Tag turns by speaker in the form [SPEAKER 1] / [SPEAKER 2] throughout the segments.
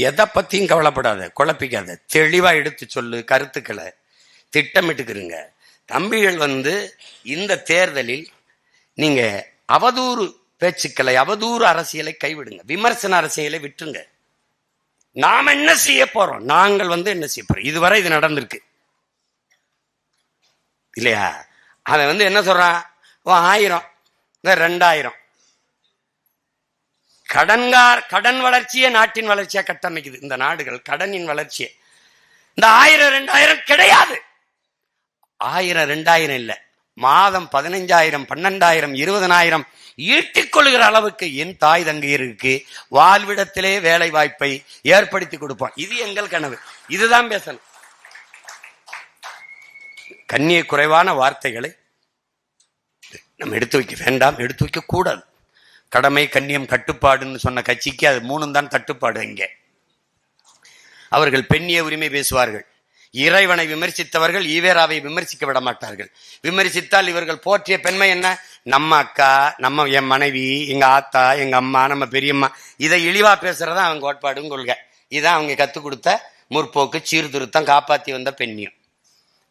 [SPEAKER 1] எதை பத்தியும் கவலைப்படாத, குழப்பிக்காத, தெளிவா எடுத்து சொல்லு, கருத்துக்களை திட்டமிட்டுக்கிறீங்க. தம்பிகள் இந்த தேர்தலில் நீங்க அவதூறு பேச்சுக்களை, அவதூறு அரசியலை கைவிடுங்க, விமர்சன அரசியலை விட்டுருங்க. நாம என்ன செய்ய போறோம், நாங்கள் என்ன செய்ய போறோம், இதுவரை இது நடந்திருக்கு இல்லையா? அவன் என்ன சொல்றான், 1000 2000 கடன் வளர்ச்சியே நாட்டின் வளர்ச்சியா கட்டமைக்குது. இந்த நாடுகள் கடனின் வளர்ச்சியை. இந்த 1000 2000 கிடையாது. 1000 2000 இல்ல, மாதம் 15,000 12,000 20,000 ஈட்டிக் கொள்கிற அளவுக்கு என் தாய் தங்கையருக்கு வாழ்விடத்திலே வேலை வாய்ப்பை ஏற்படுத்தி கொடுப்போம். இது எங்கள் கனவு. இதுதான் பேசணும். கண்ணிய குறைவான வார்த்தைகளை நம்ம எடுத்து வைக்க வேண்டாம், எடுத்து வைக்க கூடாது. கடமை, கண்ணியம், கட்டுப்பாடுன்னு சொன்ன கட்சிக்கு அது 3 தான் தட்டுப்பாடு. இங்கே அவர்கள் பெண்ணிய உரிமை பேசுவார்கள். இறைவனை விமர்சித்தவர்கள் ஈவேராவை விமர்சிக்க விட மாட்டார்கள். விமர்சித்தால் இவர்கள் போற்றிய பெண்மை என்ன, நம்ம அக்கா, நம்ம என் மனைவி, எங்க ஆத்தா, எங்க அம்மா, நம்ம பெரியம்மா, இதை இழிவா பேசுறதா அவங்க கோட்பாடுன்னு கொள்கை. இதான் அவங்க கத்துக் கொடுத்த முற்போக்கு, சீர்திருத்தம், காப்பாத்தி வந்த பெண்ணியம்.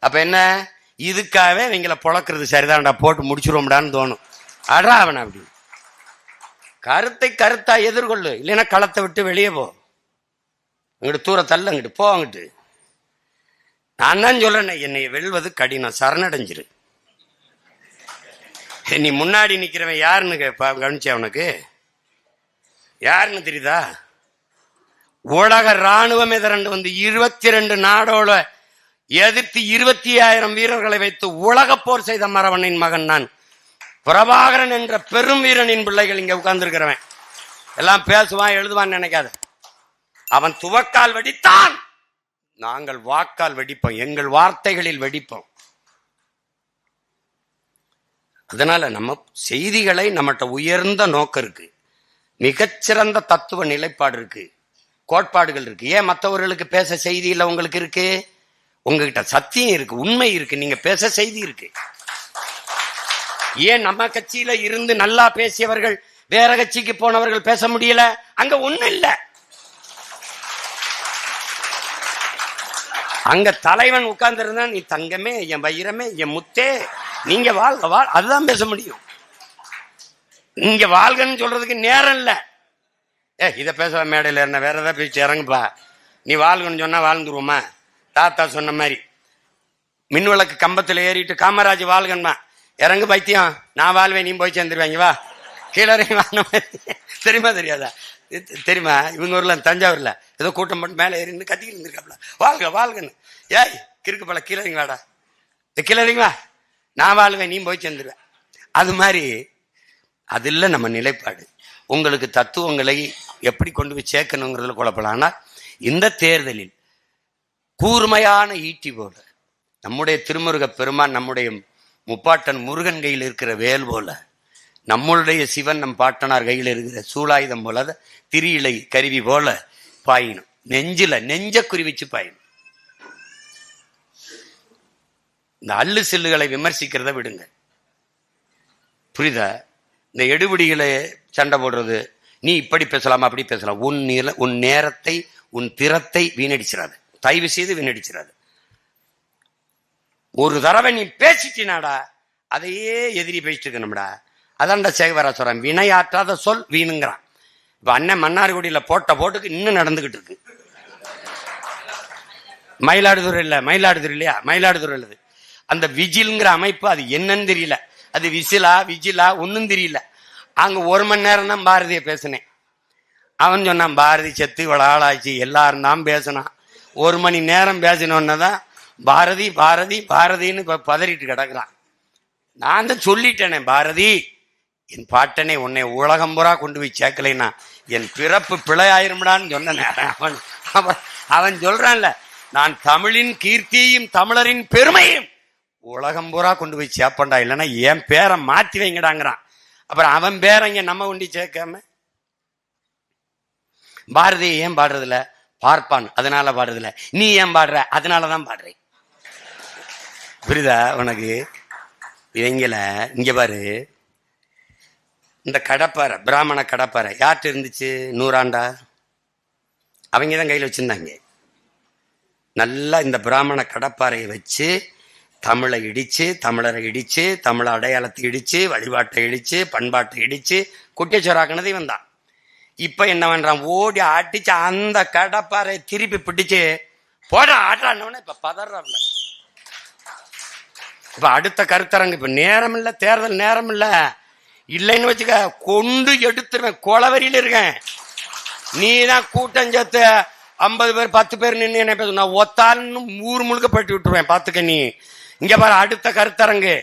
[SPEAKER 1] அப்ப என்ன, இதுக்காகவே இவங்களை பொழக்கிறது சரிதான்டா, போட்டு முடிச்சிருவோம்டான்னு தோணும். அடா அவன் அப்படி கருத்தை கருத்தா எதிர்கொள்ளு, இல்லைன்னா களத்தை விட்டு வெளியே போ, அங்கிட்டு தூர தள்ள, அங்கிட்டு போ, அங்கிட்டு. நான் தான் சொல்றேன், என்னை வெல்வது கடினம், சரணடைஞ்சிரு. நீ முன்னாடி நிக்கிறவன் யாருன்னு கவனிச்ச, அவனுக்கு யாருன்னு தெரியுதா? உலக ராணுவமே திரண்டு 22 நாடோட எதிர்த்து 20,000 வீரர்களை வைத்து உலக போர் செய்த மரவனின் மகன் நான். பிரபாகரன் என்ற பெரும் வீரனின் பிள்ளைகள் இங்க உட்கார்ந்துருக்கிறவன். எல்லாம் பேசுவான் எழுதுவான் நினைக்காத. அவன் துவக்கால் வெடித்தான், நாங்கள் வாக்கால் வெடிப்போம், எங்கள் வார்த்தைகளில் வெடிப்போம். அதனால நம்ம செய்திகளை நம்மகிட்ட உயர்ந்த நோக்கம் இருக்கு, மிகச்சிறந்த தத்துவ நிலைப்பாடு இருக்கு, கோட்பாடுகள் இருக்கு. ஏன் மற்றவர்களுக்கு பேச செய்தி இல்லை? உங்களுக்கு இருக்கு, உங்ககிட்ட சத்தியம் இருக்கு, உண்மை இருக்கு, நீங்க பேச செய்தி இருக்கு. ஏன் நம்ம கட்சியில இருந்து நல்லா பேசியவர்கள் வேற கட்சிக்கு போனவர்கள் பேச முடியல? அங்க ஒண்ணு இல்ல, அங்க தலைவன் உட்கார்ந்து இருந்தா, நீ தங்கமே, என் வைரமே, என் முத்தே, நீங்க வாழ்க வாழ், அதுதான் பேச முடியும். நீங்க வாழ்கன்னு சொல்றதுக்கு நேரம் இல்ல. இத பேச மேடையில என்ன, வேற ஏதாவது பேச்சு இறங்குப்பா. நீ வாழ்கன்னு சொன்னா வாழ்ந்துருவோமா? தாத்தா சொன்ன மாதிரி மின்விளக்கு கம்பத்துல ஏறிட்டு காமராஜ் வாழ்கன்மா, இறங்கு பைத்தியம், நான் வாழ்வேன், நீ போய் சேர்ந்துருவாங்க, வா கீழே தெரியுமா தெரியாதா? தெரியுமா? இவங்க ஊர்ல தஞ்சாவூர்ல ஏதோ கூட்டம் போட்டு மேலே ஏறி கத்திக்கிட்டு இருந்திருக்காப்ல, வாழ்க வாழ்கன்னு. ஏய் கிறுக்கு பல கீழே வாடா, கீழே வா, நான் வாழ்வேன், நீ போய் சேர்ந்துருவேன். அது மாதிரி அது இல்லை நம்ம நிலைப்பாடு. உங்களுக்கு தத்துவங்களை எப்படி கொண்டு போய் சேர்க்கணுங்கிறதுல குழப்பலாம். ஆனால் இந்த தேர்தலில் கூர்மையான ஈட்டி போல நம்முடைய திருமுருக பெருமான், நம்முடைய முப்பாட்டன் முருகன் கையில் இருக்கிற வேல் போல, நம்மளுடைய சிவன் நம் பாட்டனார் கையில் இருக்கிற சூலாயுதம் போல, திரியிலை கருவி போல பாயினும். நெஞ்ச குறிவிச்சு பாயினும். இந்த அள்ளு சில்லுகளை விமர்சிக்கிறத விடுங்க, புரியுதா? இந்த எடுபிடிகளை சண்டை போடுறது, நீ இப்படி பேசலாமா அப்படி பேசலாம், உன் நேரத்தை, உன் திறத்தை வீணடிச்சிடாது, தயவு செய்து வீணடிச்சிடாது. ஒரு தடவை நீ பேசிட்டினாடா, அதையே எதிரி பேசிட்டு இருக்கணும்டா. அதான்டா சேகவரா சொல்றான், வினையாற்றாத சொல் வீணுங்கிறான். இப்ப அண்ணன் மன்னார்குடியில போட்ட போட்டுக்கு இன்னும் நடந்துகிட்டு இருக்கு. மயிலாடுதுறை இல்ல, மயிலாடுதுறை இல்லையா, மயிலாடுதுறை இல்லது. அந்த விஜில்ங்கிற அமைப்பு அது என்னன்னு தெரியல, அது விஜிலா ஒன்னும் தெரியல. அங்க 1 மணி நேரம் தான் பாரதிய பேசினேன். அவன் சொன்னான், பாரதி செத்து இவ்வளவு ஆளாச்சு, எல்லாரும் தான் பேசினான். 1 மணி நேரம் பேசினோன்னதான் பாரதி பாரதி பாரதின்னு இப்ப பதறிட்டு கிடக்குறான். நான் தான் சொல்லிட்டேனே, பாரதி என் பாட்டனே, உன்னை உலகம் பூரா கொண்டு போய் சேர்க்கலைன்னா என் பிறப்பு பிழையாயிரும்டான்னு சொன்னேன். அவன் சொல்றான்ல, நான் தமிழின் கீர்த்தியையும் தமிழரின் பெருமையும் உலகம் பூரா கொண்டு போய் சேர்ப்பண்டா, இல்லைன்னா என் பேரை மாத்தி வைங்கடாங்கிறான். அப்புறம் அவன் பேரங்க நம்ம கொண்டு சேர்க்காம பாரதியை ஏன் பாடுறதில்ல? பார்ப்பான் அதனால பாடுறதில்ல. நீ ஏன் பாடுற? அதனாலதான் பாடுறேன். புரியுதா உனக்கு? இவங்கள இங்க பாரு, இந்த கடப்பாறை, பிராமண கடப்பாறை யார்கிட்ட இருந்துச்சு? 100 ஆண்டா அவங்க தான் கையில் வச்சிருந்தாங்க. நல்லா இந்த பிராமண கடப்பாறையை வச்சு தமிழை இடிச்சு, தமிழரை இடிச்சு, தமிழ் அடையாளத்தை இடிச்சு, வழிபாட்டை இடிச்சு, பண்பாட்டை இடிச்சு குட்டிச்சோராக்குனது இவன் தான். இப்ப என்ன பண்றான், ஓடி அடிச்சு அந்த கடப்பாறை திருப்பி பிடிச்சு போட ஆட்டான்னு இப்ப பதறான்ல. இப்ப அடுத்த கருத்தரங்கு, இப்ப நேரம் இல்ல, தேர்தல் நேரம் இல்ல, இல்லைன்னு வச்சுக்க கொண்டு எடுத்துருவேன், கொலவரியில இருக்கேன். நீ தான் கூட்டம் சேர்த்து 50 பேர் 10 பேர் நின்று என்ன பேச, நான் ஒத்தான்னு ஊர் முழுக்க பட்டு விட்டுருவேன், பாத்துக்க. நீ இங்க பாரு, அடுத்த கருத்தரங்கு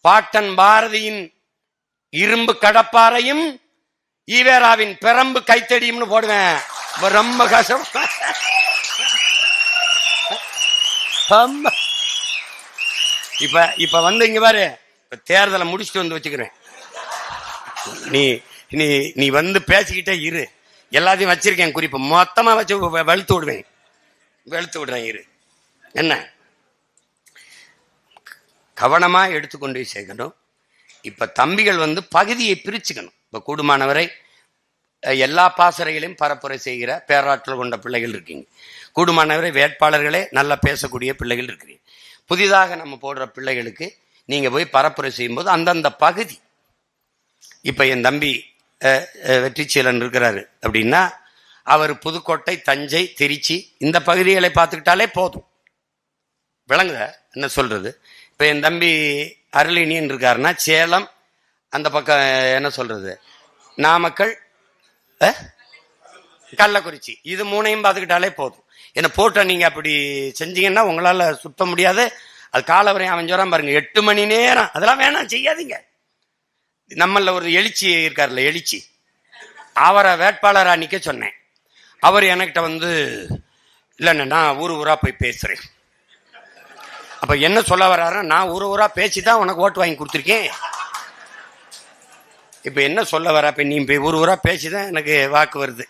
[SPEAKER 1] பாட்டன் பாரதியின் இரும்பு கடப்பாறையும் ஈவேராவின் பெரம்பு கைத்தடியும்னு போடுவேன். ரொம்ப கஷ்டம். இப்ப வந்து இங்க பாரு, தேர்தலை முடிச்சுட்டு வந்து வச்சுக்கிறேன். நீ நீ நீ வந்து பேசிக்கிட்டே இரு, எல்லாத்தையும் வச்சிருக்கேன் குறிப்பு, மொத்தமா வச்சு வெளுத்து விடுறேன் இரு. என்ன கவனமா எடுத்துக்கொண்டு சேர்க்கணும். இப்ப தம்பிகள் வந்து பகுதியை பிரிச்சுக்கணும். இப்ப கூடுமானவரை எல்லா பாசறைகளையும் பரப்புரை செய்கிற பேராற்றல் கொண்ட பிள்ளைகள் இருக்கீங்க. கூடுமானவரை வேட்பாளர்களே நல்லா பேசக்கூடிய பிள்ளைகள் இருக்கிறீங்க. புதிதாக நம்ம போடுற பிள்ளைகளுக்கு நீங்க போய் பரப்புரை செய்யும்போது அந்தந்த பகுதி, இப்ப என் தம்பி வெற்றிச்சீலன் இருக்கிறாரு அப்படின்னா அவர் புதுக்கோட்டை, தஞ்சை, திருச்சி இந்த பகுதிகளை பார்த்துக்கிட்டாலே போதும். விளங்குத என்ன சொல்றது? இப்ப என் தம்பி அருளினியன் இருக்காருன்னா சேலம், அந்த பக்கம் என்ன சொல்றது, நாமக்கல், கள்ளக்குறிச்சி, இது 3ஐயும் பார்த்துக்கிட்டாலே போதும். என்ன போட்ட நீங்க அப்படி செஞ்சீங்கன்னா உங்களால சுத்த முடியாது. அது காலவரையும் அவன் சொல்றான் பாருங்க, 8 மணி நேரம், அதெல்லாம் வேணாம், செய்யாதீங்க. நம்மள ஒரு எழுச்சி இருக்காருல்ல, எழுச்சி, அவரை வேட்பாளரா நிக்க சொன்னேன். அவர் என்கிட்ட வந்து இல்லைண்ணா நான் ஊரா போய் பேசுறேன். அப்ப என்ன சொல்ல வர்றாரு, நான் ஊரா பேசிதான் உனக்கு ஓட்டு வாங்கி கொடுத்துருக்கேன். இப்ப என்ன சொல்ல வர, இப்ப நீ ஊரா பேசிதான் எனக்கு வாக்கு வருது,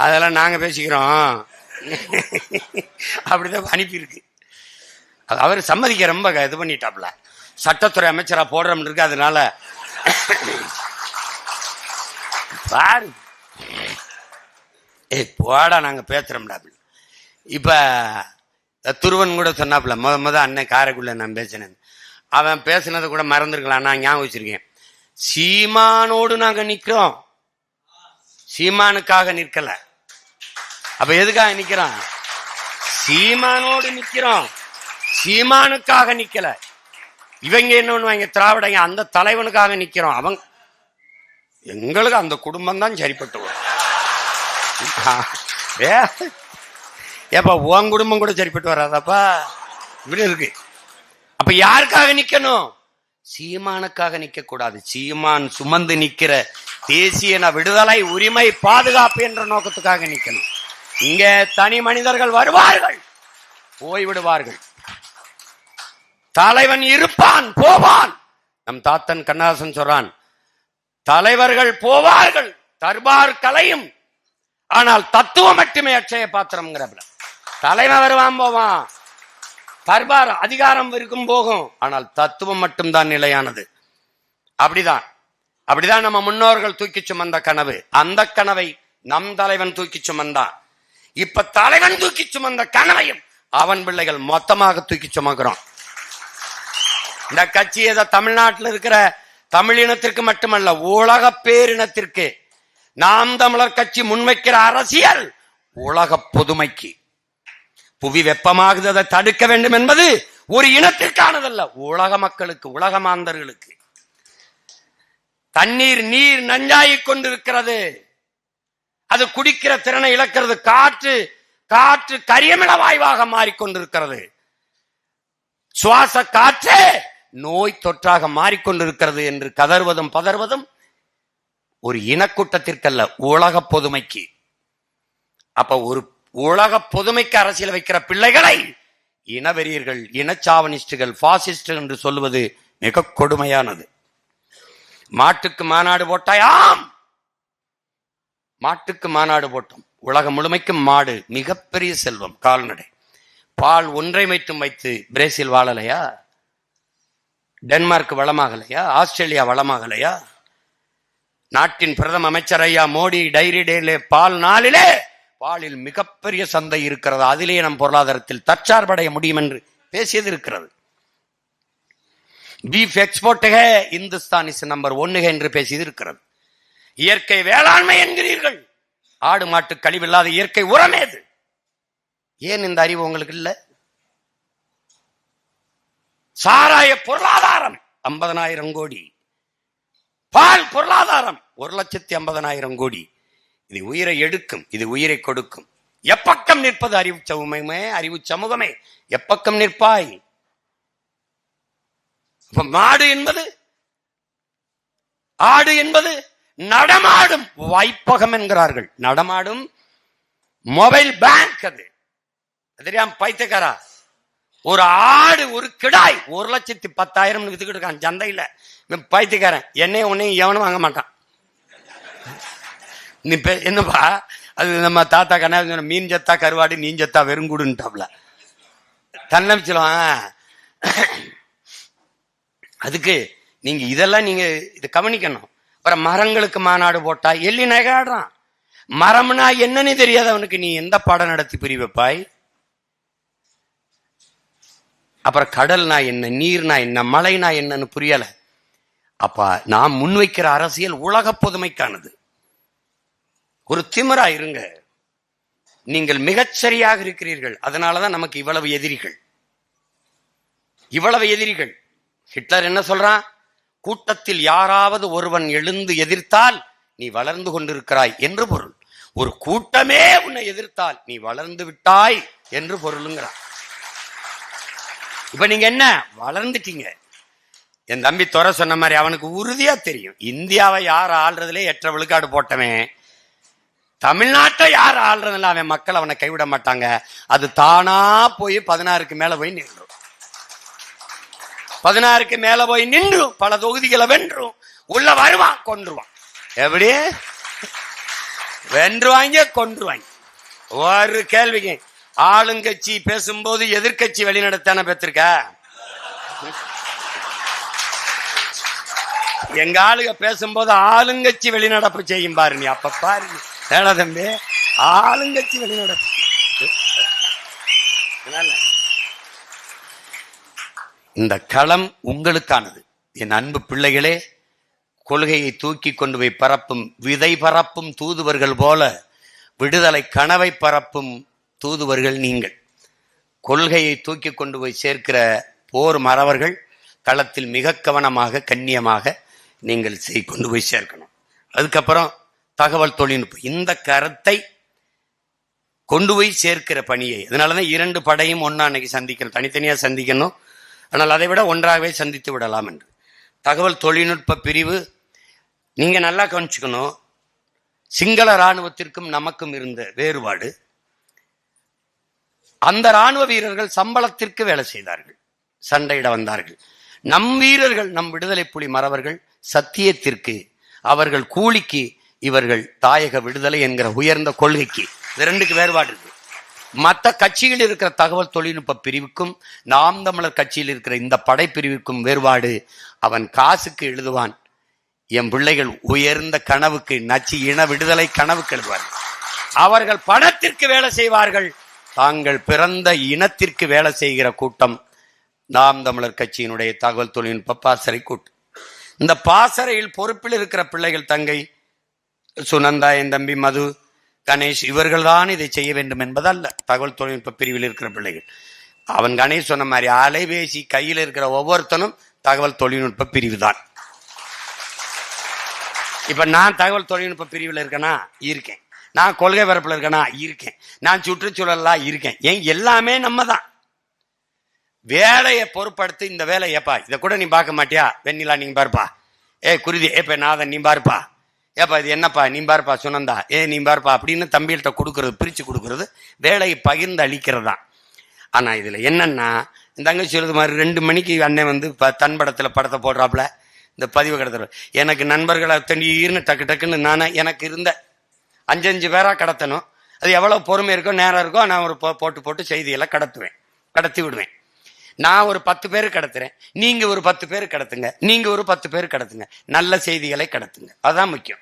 [SPEAKER 1] அதெல்லாம் நாங்க பேசிக்கிறோம் அப்படிதான் அனுப்பியிருக்கு. அவர் சம்மதிக்க ரொம்ப இது பண்ணிட்டாப்ல, சட்டத்துறை அமைச்சரா போடுறோம்னு இருக்கு. அதனால பாரு போடா நாங்க பேசுறோம்டா. இப்ப துருவன் கூட சொன்னாப்புல, முத அண்ணன் காரைக்குள்ள நான் பேசினேன், அவன் பேசினதை கூட மறந்துருக்கலாம், நான் ஞாபகம் வச்சிருக்கேன். சீமானோடு நாங்க நிக்கிறோம், சீமானுக்காக நிற்கல. அப்ப எதுக்காக நிக்கிறோம்? சீமானோடு நிக்கிறோம், சீமானுக்காக நிக்கல. இவங்க என்ன பண்ணுவாங்க, திராவிடங்க அந்த தலைவனுக்காக நிக்கிறோம். அவங்க எங்களுக்கு அந்த குடும்பம் தான் சரிப்பட்டு வரும். ஏப்பா உன் குடும்பம் கூட சரிப்பட்டு வராதாப்பா, இப்படி இருக்கு. அப்ப யாருக்காக நிக்கணும்? சீமானுக்காக நிக்க கூடாது. சீமான் சுமந்து நிக்கிற தேசிய விடுதலை, உரிமை, பாதுகாப்பு என்ற நோக்கத்துக்காக நிக்கணும். இங்க தனி மனிதர்கள் வருவார்கள், போய்விடுவார்கள். தலைவன் இருப்பான், போவான். நம் தாத்தன் கண்ணதாசன் சொல்றான், தலைவர்கள் போவார்கள், தர்பார் கலையும், ஆனால் தத்துவம் மட்டுமே அட்சய பாத்திரம். தலைவன் வருவான், போவான், தர்பார் அதிகாரம் இருக்கும் போகும், ஆனால் தத்துவம் மட்டும்தான் நிலையானது. அப்படிதான் நம்ம முன்னோர்கள் தூக்கி சுமந்த கனவு. அந்த கனவை நம் தலைவன் தூக்கி சுமந்தான். இப்ப தலைவன் தூக்கி சுமந்த கனவையும் அவன் பிள்ளைகள் மொத்தமாக தூக்கி சுமக்கிறோம். இந்த கட்சி ஏதோ தமிழ்நாட்டில் இருக்கிற தமிழினத்திற்கு மட்டுமல்ல, உலக பேரினத்திற்கு. நாம் தமிழர் கட்சி முன்வைக்கிற அரசியல் உலக பொதுமைக்கு. புவி வெப்பமாகுவதை தடுக்க வேண்டும் என்பது ஒரு இனத்திற்கானதல்ல, உலக மக்களுக்கு, உலக மாந்தர்களுக்கு. தண்ணீர் நீர் நஞ்சாயிக் கொண்டிருக்கிறது, அது குடிக்கிற திறனை இழக்கிறது. காற்று கரியமில வாயுவாக மாறிக்கொண்டிருக்கிறது. சுவாச காற்றே நோய் தொற்றாக மாறிக்கொண்டிருக்கிறது என்று கதறுவதும் பதறுவதும் ஒரு இனக்கூட்டத்திற்கல்ல, உலக பொதுமைக்கு. அப்ப ஒரு உலக பொதுமைக்கு அரசியல் வைக்கிற பிள்ளைகளை இனவெறியர்கள், இனச்சாவனிஸ்டுகள், பாசிஸ்டுகள் என்று சொல்லுவது மிக கொடுமையானது. மாட்டுக்கு மாநாடு போட்டாயாம், மாட்டுக்கு மாநாடு போட்டோம். உலகம் முழுமைக்கும் மாடு மிகப்பெரிய செல்வம், கால்நடை. பால் ஒன்றை மட்டும் வைத்து பிரேசில் வாழலையா? டென்மார்க் வளமாகலையா? ஆஸ்திரேலியா வளமாகலையா? நாட்டின் பிரதம அமைச்சர் ஐயா மோடி டைரி டேலே பால் நாளிலே பாலில் மிகப்பெரிய சந்தை இருக்கிறது, அதிலேயே நம் பொருளாதாரத்தில் தற்சார்படைய முடியும் என்று பேசியது இருக்கிறது. Beef export Hindustan is number 1 என்று பேசியது இருக்கிறது. இயற்கை வேளாண்மை என்கிறீர்கள், ஆடு மாட்டு கழிவில்லாத இயற்கை உரமேது. ஏன் இந்த அறிவு உங்களுக்கு இல்ல? சாராய பொருளாதாரம் 50,000 கோடி, பால் பொருளாதாரம் 1,50,000 கோடி. இது உயிரை எடுக்கும், இது உயிரை கொடுக்கும். எப்பக்கம் நிற்பது அறிவு சமூகமே, அறிவு சமூகமே எப்பக்கம் நிற்பாய்? மாடு என்பது, ஆடு என்பது நடமாடும் வைப்பகம் என்கிறார்கள். நடமாடும் மொபைல் பேங்க். அது தெரியாம பைத்தியக்காரா, ஒரு ஆடு ஒரு கிடாய் 1,10,000 வித்துக்கிட்டு இருக்கான் சந்தையில. பைத்தியக்காரன், என்னையும் உன்னையும் எவனும் வாங்க மாட்டான். நீ என்னப்பா அது, நம்ம தாத்தா கண்ணா மீன் ஜத்தா கருவாடு, நீன் ஜத்தா வெறுங்கூடுன்ட்டாப்ல தன்னமிச்சிடும். அதுக்கு நீங்க இதெல்லாம் நீங்க இதை கவனிக்கணும். அப்புறம் மரங்களுக்கு மாநாடு போட்டா எள்ளி நகையாடுறான். மரம்னா என்னன்னு தெரியாது அவனுக்கு, நீ எந்த பாடம் நடத்தி புரிய வைப்பாய்? அப்புறம் கடல்னா என்ன, நீர்னா என்ன, மழைனா என்னன்னு புரியல. அப்ப நாம் முன்வைக்கிற அரசியல் உலக பொதுமைக்கானது. ஒரு திமிரா இருங்க. நீங்கள் மிகச்சரியாக இருக்கிறீர்கள், அதனாலதான் நமக்கு இவ்வளவு எதிரிகள், இவ்வளவு எதிரிகள். ஹிட்லர் என்ன சொல்றான்? கூட்டத்தில் யாராவது ஒருவன் எழுந்து எதிர்த்தால் நீ வளர்ந்து கொண்டிருக்கிறாய் என்று பொருள். ஒரு கூட்டமே உன்னை எதிர்த்தால் நீ வளர்ந்து விட்டாய் என்று பொருளுங்கிறான். இப்ப நீங்க என்ன வளர்ந்துட்டீங்க. என் தம்பி துறை சொன்ன மாதிரி அவனுக்கு உறுதியா தெரியும், இந்தியாவை யார் ஆள்றதுல 8 விழுக்காடு போட்டவன் தமிழ்நாட்டை யார் ஆள்றதுல அவன் மக்கள் அவனை கைவிட மாட்டாங்க. அது தானா போய் 16க்கு மேல போய் நின்றும், 16க்கு மேல போய் நின்றும், பல தொகுதிகளை வென்றும், உள்ள வருவான், கொன்றுவான். எப்படி வென்றுவாங்க, கொன்றுவாங்க. ஒரு கேள்விக்கு ஆளுங்கட்சி பேசும்போது எதிர்கட்சி வெளிநடத்தான பெற்றிருக்க. எங்க ஆளுங்க பேசும்போது ஆளுங்கட்சி வெளிநடப்பு செய்யும் பாரு. நீ அப்ப பாரு ஏடா தம்பி, ஆளுங்கட்சி வெளிநடப்பு. இந்த களம் உங்களுக்கானது. என் அன்பு பிள்ளைகளே, கொள்கையை தூக்கி கொண்டு போய் பரப்பும், விதை பரப்பும் தூதுவர்கள் போல விடுதலை கனவை பரப்பும் தூதுவர்கள் நீங்கள். கொள்கையை தூக்கி கொண்டு போய் சேர்க்கிற போர் மறவர்கள் களத்தில் மிக கவனமாக கண்ணியமாக நீங்கள் கொண்டு போய் சேர்க்கணும். அதுக்கப்புறம் தகவல் தொழில்நுட்பம், இந்த கருத்தை கொண்டு போய் சேர்க்கிற பணியை, அதனாலதான் 2 படையும் ஒன்னா அன்னைக்கு சந்திக்கணும், தனித்தனியா சந்திக்கணும், ஆனால் அதை விட ஒன்றாகவே சந்தித்து விடலாம் என்று. தகவல் தொழில்நுட்ப பிரிவு நீங்க நல்லா கவனிச்சுக்கணும். சிங்கள இராணுவத்திற்கும் நமக்கும் இருந்த வேறுபாடு, அந்த இராணுவ வீரர்கள் சம்பளத்திற்கு வேலை செய்தார்கள், சண்டையிட வந்தார்கள். நம் வீரர்கள், நம் விடுதலை புலி மறவர்கள் சத்தியத்திற்கு, அவர்கள் கூலிக்கு, இவர்கள் தாயக விடுதலை என்கிற உயர்ந்த கொள்கைக்கு. இது 2க்கு வேறுபாடு இருக்கு. மற்ற கட்சியில் இருக்கிற தகவல் தொழில்நுட்ப பிரிவுக்கும் நாம் தமிழர் கட்சியில் இருக்கிற இந்த படைப்பிரிவுக்கும் வேறுபாடு. அவன் காசுக்கு எழுதுவான், என் பிள்ளைகள் உயர்ந்த கனவுக்கு, நச்சு இன விடுதலை கனவுக்கு எழுதுவார்கள். அவர்கள் பணத்திற்கு வேலை செய்வார்கள், தாங்கள் பிறந்த இனத்திற்கு வேலை செய்கிற கூட்டம் நாம் தமிழர் கட்சியினுடைய தகவல் தொழில்நுட்ப பாசறை கூட்டம். இந்த பாசறையில் பொறுப்பில் இருக்கிற பிள்ளைகள் தங்கை சுனந்தா, என் தம்பி மது, கணேஷ், இவர்கள் தான் இதை செய்ய வேண்டும் என்பதல்ல. தகவல் தொழில்நுட்ப பிரிவில் இருக்கிற பிள்ளைகள், அவன் கணேஷ் சொன்ன மாதிரி அலைபேசி கையில் இருக்கிற ஒவ்வொருத்தனும் தகவல் தொழில்நுட்ப பிரிவு தான். இப்ப நான் தகவல் தொழில்நுட்ப பிரிவில் இருக்கேனா? இருக்கேன். நான் கொள்கை பரப்புல இருக்கேனா? இருக்கேன். நான் சுற்றுச்சூழலா இருக்கேன். ஏன் எல்லாமே நம்ம தான். வேலையை பொறுப்படுத்து, இந்த வேலை ஏப்பா இதை கூட நீ பார்க்க மாட்டியா? வெண்ணிலா நீங்க பாருப்பா, குருதி ஏப்ப நாதன் நீ பாருப்பா, ஏப்பா இது என்னப்பா நீ பாருப்பா, சுனந்தா நீ பாருப்பா அப்படின்னு தம்பிகிட்ட கொடுக்கறது, பிரிச்சு கொடுக்கறது, வேலையை பகிர்ந்து அளிக்கிறது தான். ஆனா இதுல என்னன்னா, இந்த தங்கச்சி சொல்றது மாதிரி 2 மணிக்கு அண்ணன் வந்து தன் படத்தை போடுறாப்புல, இந்த பதிவு கடத்துற எனக்கு நண்பர்களை தண்ணீர்னு டக்கு டக்குன்னு நானே எனக்கு இருந்த 5 பேரா கடத்தணும். அது எவ்வளவு பொறுமை இருக்கோ நேரம் இருக்கோ நான் ஒரு போட்டு செய்தியெல்லாம் கடத்தி விடுவேன். நான் ஒரு 10 பேர் கடத்துறேன், நீங்க ஒரு 10 பேர் கடத்துங்க, நீங்க ஒரு 10 பேர் கடத்துங்க, நல்ல செய்திகளை கடத்துங்க, அதான் முக்கியம்.